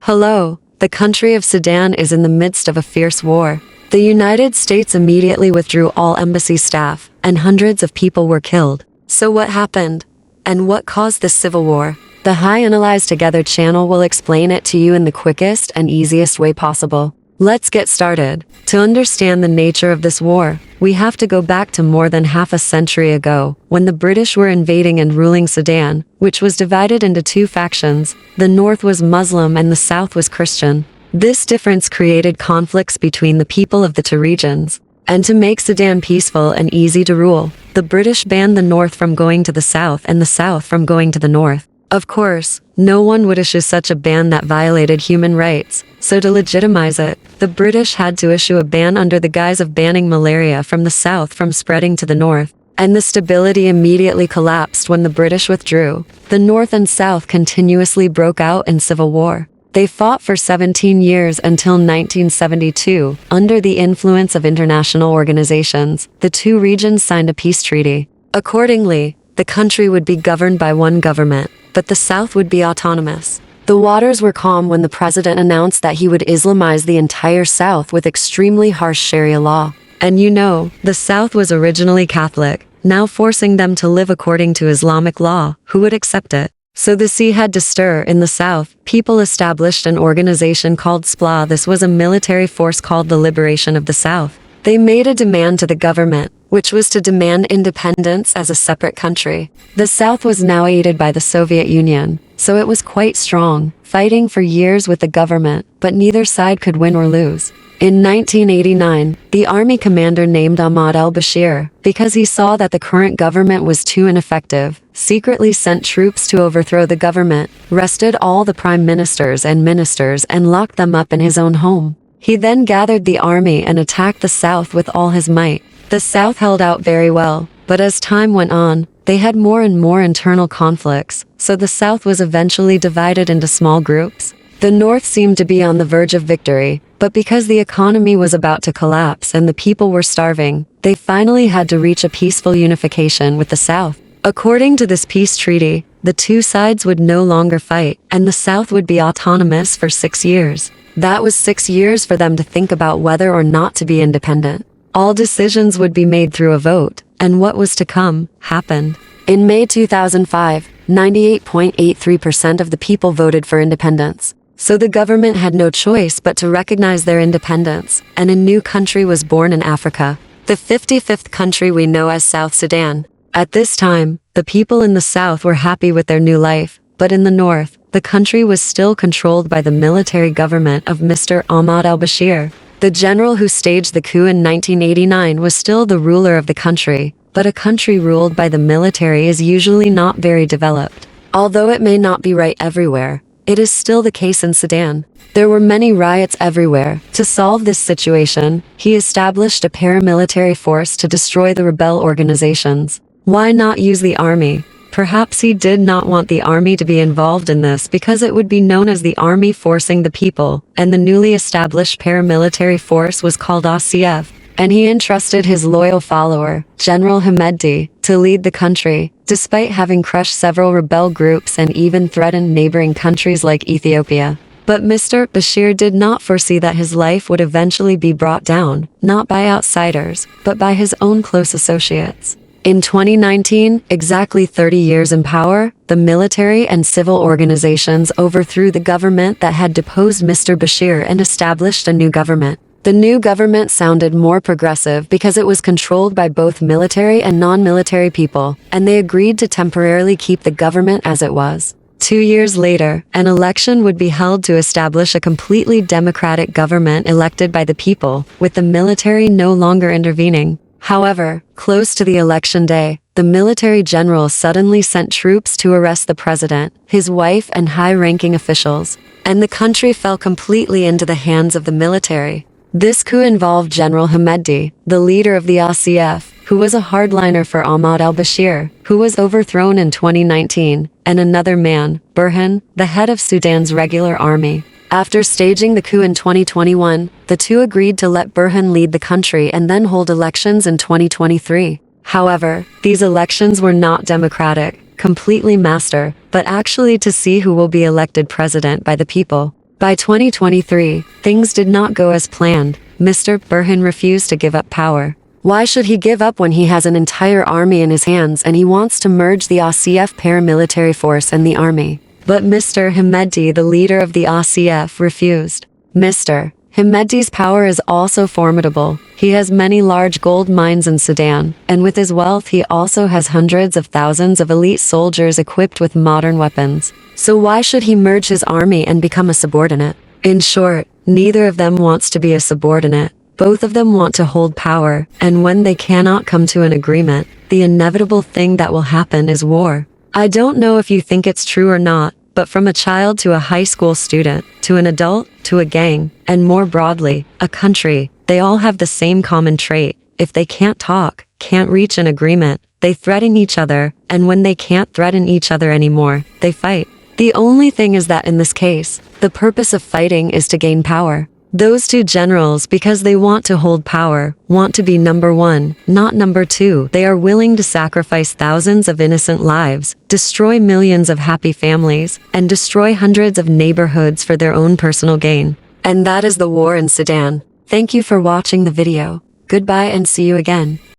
Hello, the country of Sudan is in the midst of a fierce war. The United States immediately withdrew all embassy staff, and hundreds of people were killed. So what happened? And what caused this civil war? The High Analyze Together channel will explain it to you in the quickest and easiest way possible. Let's get started. To understand the nature of this war, we have to go back to more than half a century ago, when the British were invading and ruling Sudan, which was divided into two factions. The north was Muslim and the south was Christian. This difference created conflicts between the people of the two regions. And to make Sudan peaceful and easy to rule, the British banned the north from going to the south and the south from going to the north. Of course, no one would issue such a ban that violated human rights, so to legitimize it, the British had to issue a ban under the guise of banning malaria from the south from spreading to the north. And the stability immediately collapsed when the British withdrew. The north and south continuously broke out in civil war. They fought for 17 years until 1972. Under the influence of international organizations, the two regions signed a peace treaty. Accordingly, the country would be governed by one government, but the south would be autonomous. The waters were calm when the president announced that he would Islamize the entire south with extremely harsh Sharia law. And you know, the south was originally Catholic, now forcing them to live according to Islamic law. Who would accept it? So the sea had to stir. In the south, people established an organization called SPLA. This was a military force called the Liberation of the South. They made a demand to the government, which was to demand independence as a separate country. The South was now aided by the Soviet Union, so it was quite strong, fighting for years with the government, but neither side could win or lose. In 1989, the army commander named Ahmad al-Bashir, because he saw that the current government was too ineffective, secretly sent troops to overthrow the government, arrested all the prime ministers and locked them up in his own home. He then gathered the army and attacked the south with all his might. The south held out very well, but as time went on, they had more and more internal conflicts, so the south was eventually divided into small groups. The north seemed to be on the verge of victory, but because the economy was about to collapse and the people were starving, they finally had to reach a peaceful unification with the south. According to this peace treaty, the two sides would no longer fight, and the south would be autonomous for 6 years. That was 6 years for them to think about whether or not to be independent. All decisions would be made through a vote, and what was to come, happened. In May 2005, 98.83% of the people voted for independence. So the government had no choice but to recognize their independence, and a new country was born in Africa, the 55th country we know as South Sudan. At this time, the people in the south were happy with their new life, but in the north, the country was still controlled by the military government of Mr. Ahmad al-Bashir. The general who staged the coup in 1989 was still the ruler of the country, but a country ruled by the military is usually not very developed. Although it may not be right everywhere, it is still the case in Sudan. There were many riots everywhere. To solve this situation, he established a paramilitary force to destroy the rebel organizations. Why not use the army? Perhaps he did not want the army to be involved in this because it would be known as the army forcing the people, and the newly established paramilitary force was called ACF, and he entrusted his loyal follower, General Hamedi, to lead the country, despite having crushed several rebel groups and even threatened neighboring countries like Ethiopia. But Mr. Bashir did not foresee that his life would eventually be brought down, not by outsiders, but by his own close associates. In 2019, exactly 30 years in power, the military and civil organizations overthrew the government that had deposed Mr. Bashir and established a new government. The new government sounded more progressive because it was controlled by both military and non-military people, and they agreed to temporarily keep the government as it was. 2 years later, an election would be held to establish a completely democratic government elected by the people, with the military no longer intervening. However, close to the election day, the military general suddenly sent troops to arrest the president, his wife, and high-ranking officials, and the country fell completely into the hands of the military. This coup involved General Hamedi, the leader of the ACF, who was a hardliner for Ahmad al-Bashir, who was overthrown in 2019, and another man, Burhan, the head of Sudan's regular army. After staging the coup in 2021, the two agreed to let Burhan lead the country and then hold elections in 2023. However, these elections were not democratic, completely master, but actually to see who will be elected president by the people. By 2023, things did not go as planned. Mr. Burhan refused to give up power. Why should he give up when he has an entire army in his hands and he wants to merge the ASF paramilitary force and the army? But Mr. Hemedti, the leader of the ASF, refused. Mr. Hemedti's power is also formidable. He has many large gold mines in Sudan, and with his wealth he also has hundreds of thousands of elite soldiers equipped with modern weapons. So why should he merge his army and become a subordinate? In short, neither of them wants to be a subordinate. Both of them want to hold power, and when they cannot come to an agreement, the inevitable thing that will happen is war. I don't know if you think it's true or not, but from a child to a high school student, to an adult, to a gang, and more broadly, a country, they all have the same common trait. If they can't talk, can't reach an agreement, they threaten each other, and when they can't threaten each other anymore, they fight. The only thing is that in this case, the purpose of fighting is to gain power. Those two generals, because they want to hold power, want to be number one, not number two. They are willing to sacrifice thousands of innocent lives, destroy millions of happy families, and destroy hundreds of neighborhoods for their own personal gain. And that is the war in Sudan. Thank you for watching the video. Goodbye and see you again.